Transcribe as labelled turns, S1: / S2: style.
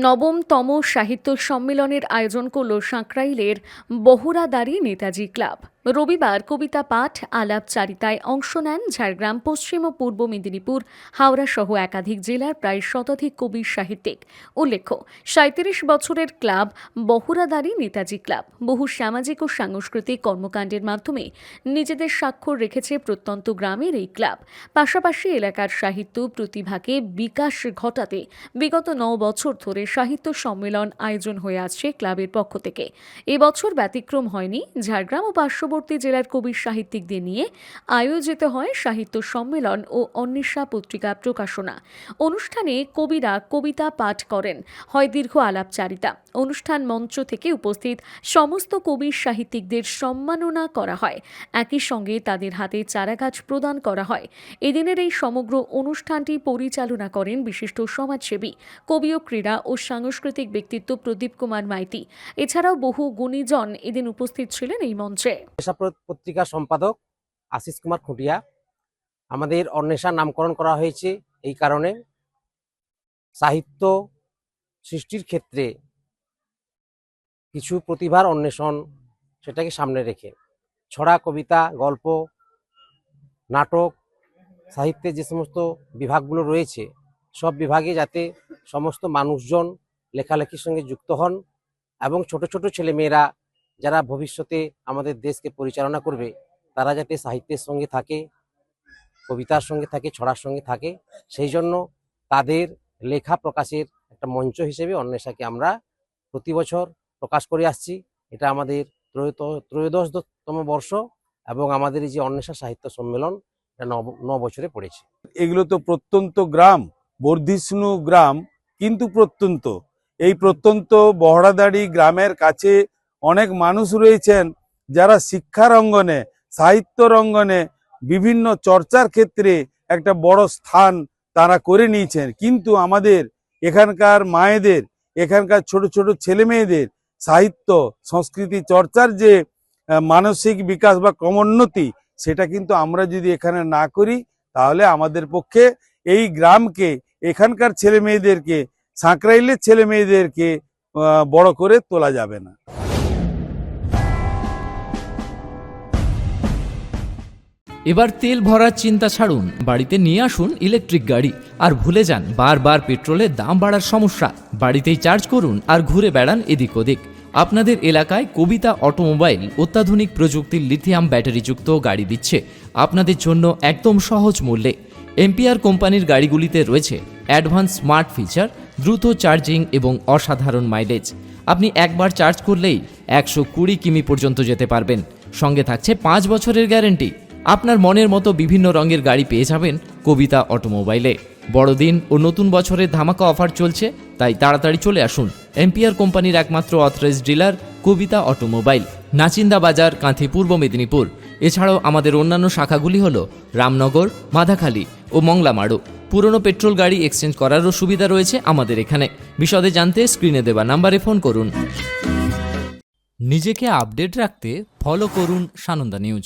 S1: নবমতম সাহিত্য সম্মেলনের আয়োজন করল সাঁকরাইলের বহুরাদারি নেতাজি ক্লাব। রবিবার কবিতা পাঠ আলাপচারিতায় অংশ নেন ঝাড়গ্রাম, পশ্চিম ও পূর্ব মেদিনীপুর, হাওড়া সহ একাধিক জেলার প্রায় শতাধিক কবি সাহিত্যিক। উল্লেখ্য, ৩৭ বছরের ক্লাব বহুরাদারি নেতাজি ক্লাব বহু সামাজিক ও সাংস্কৃতিক কর্মকাণ্ডের মাধ্যমে নিজেদের স্বাক্ষর রেখেছে প্রত্যন্ত গ্রামের এই ক্লাব। পাশাপাশি এলাকার সাহিত্য প্রতিভাকে বিকাশ ঘটাতে বিগত ৯ বছর ধরে সাহিত্য সম্মেলন আয়োজন হয়ে আসছে ক্লাবের পক্ষ থেকে। এবছর ব্যতিক্রম হয়নি। ঝাড়গ্রাম ও পার্শ্ববর্তী জেলার কবি সাহিত্যিকদের নিয়ে আয়োজিত হয় সাহিত্য সম্মেলন ও অন্বেষা পত্রিকা প্রকাশনা। অনুষ্ঠানে কবিরা কবিতা পাঠ করেন, হয় দীর্ঘ আলাপচারিতা। অনুষ্ঠান মঞ্চ থেকে উপস্থিত সমস্ত কবি সাহিত্যিকদের সম্মাননা করা হয়। একই সঙ্গে তাদের হাতে চারাগাছ প্রদান করা হয়। এদিনের এই সমগ্র অনুষ্ঠানটি পরিচালনা করেন বিশিষ্ট সমাজসেবী, কবি ও ক্রীড়া ও সাংস্কৃতিক ব্যক্তিত্ব প্রদীপ কুমার মাইতি। এছাড়াও বহু গুণীজন এদিন উপস্থিত ছিলেন এই মঞ্চে।
S2: পত্রিকার সম্পাদক আশিস কুমার খুঁটিয়া। আমাদের অন্বেষার নামকরণ করা হয়েছে এই কারণে, সাহিত্য সৃষ্টির ক্ষেত্রে কিছু প্রতিভার অন্বেষণ, সেটাকে সামনে রেখে ছড়া, কবিতা, গল্প, নাটক, সাহিত্যে যে সমস্ত বিভাগগুলো রয়েছে সব বিভাগে যাতে সমস্ত মানুষজন লেখালেখির সঙ্গে যুক্ত হন এবং ছোট ছোট ছেলেমেয়েরা যারা ভবিষ্যতে আমাদের দেশকে পরিচালনা করবে তারা যাতে সাহিত্যের সঙ্গে থাকে, কবিতার সঙ্গে থাকে, ছড়ার সঙ্গে থাকে, সেই জন্য তাদের লেখা প্রকাশের একটা মঞ্চ হিসেবে অন্বেষাকে আমরা প্রতি বছর প্রকাশ করে আসছি। এটা আমাদের ত্রয়োদশতম বর্ষ এবং আমাদের এই যে অন্বেষা সাহিত্য সম্মেলন এটা ৯ বছরে পড়েছে।
S3: এগুলো তো প্রত্যন্ত গ্রাম, বর্ধিষ্ণু গ্রাম, কিন্তু প্রত্যন্ত এই প্রত্যন্ত বহড়াদাড়ি গ্রামের কাছে অনেক মানুষ রয়েছেন যারা শিক্ষার অঙ্গনে, সাহিত্যর অঙ্গনে বিভিন্ন চর্চার ক্ষেত্রে একটা বড় স্থান তারা করে নিয়েছেন। কিন্তু আমাদের এখানকার মায়েদের, এখানকার ছোট ছোট ছেলে মেয়েদের সাহিত্য সংস্কৃতি চর্চার যে মানসিক বিকাশ বা ক্রমোন্নতি, সেটা কিন্তু আমরা যদি এখানে না করি তাহলে আমাদের পক্ষে এই গ্রামকে, এখানকার ছেলে মেয়েদেরকে, সাঁকরাইলের ছেলে মেয়েদেরকে বড় করে তোলা যাবে না।
S4: এবার তেল ভরার চিন্তা ছাড়ুন, বাড়িতে নিয়ে আসুন ইলেকট্রিক গাড়ি। আর ভুলে যান বারবার পেট্রোলের দাম বাড়ার সমস্যা। বাড়িতেই চার্জ করুন আর ঘুরে বেড়ান এদিক ওদিক। আপনাদের এলাকায় কবিতা অটোমোবাইল অত্যাধুনিক প্রযুক্তির লিথিয়াম ব্যাটারিযুক্ত গাড়ি দিচ্ছে আপনাদের জন্য একদম সহজ মূল্যে। এম্পিয়ার কোম্পানির গাড়িগুলিতে রয়েছে অ্যাডভান্স স্মার্ট ফিচার, দ্রুত চার্জিং এবং অসাধারণ মাইলেজ। আপনি একবার চার্জ করলেই 120 কিমি পর্যন্ত যেতে পারবেন। সঙ্গে থাকছে 5 বছরের গ্যারেন্টি। আপনার মনের মতো বিভিন্ন রঙের গাড়ি পেয়ে যাবেন কবিতা অটোমোবাইলে। বড়দিন ও নতুন বছরের ধামাকা অফার চলছে, তাই তাড়াতাড়ি চলে আসুন এম্পিয়ার কোম্পানির একমাত্র অথরাইজড ডিলার কবিতা অটোমোবাইল, নাচিন্দা বাজার, কাঁথি, পূর্ব মেদিনীপুর। এছাড়াও আমাদের অন্যান্য শাখাগুলি হল রামনগর, মাধাখালী ও মংলামাড়ু। পুরনো পেট্রোল গাড়ি এক্সচেঞ্জ করারও সুবিধা রয়েছে আমাদের এখানে। বিশদে জানতে স্ক্রিনে দেওয়া নাম্বারে ফোন করুন। নিজেকে আপডেট রাখতে ফলো করুন সানন্দা নিউজ।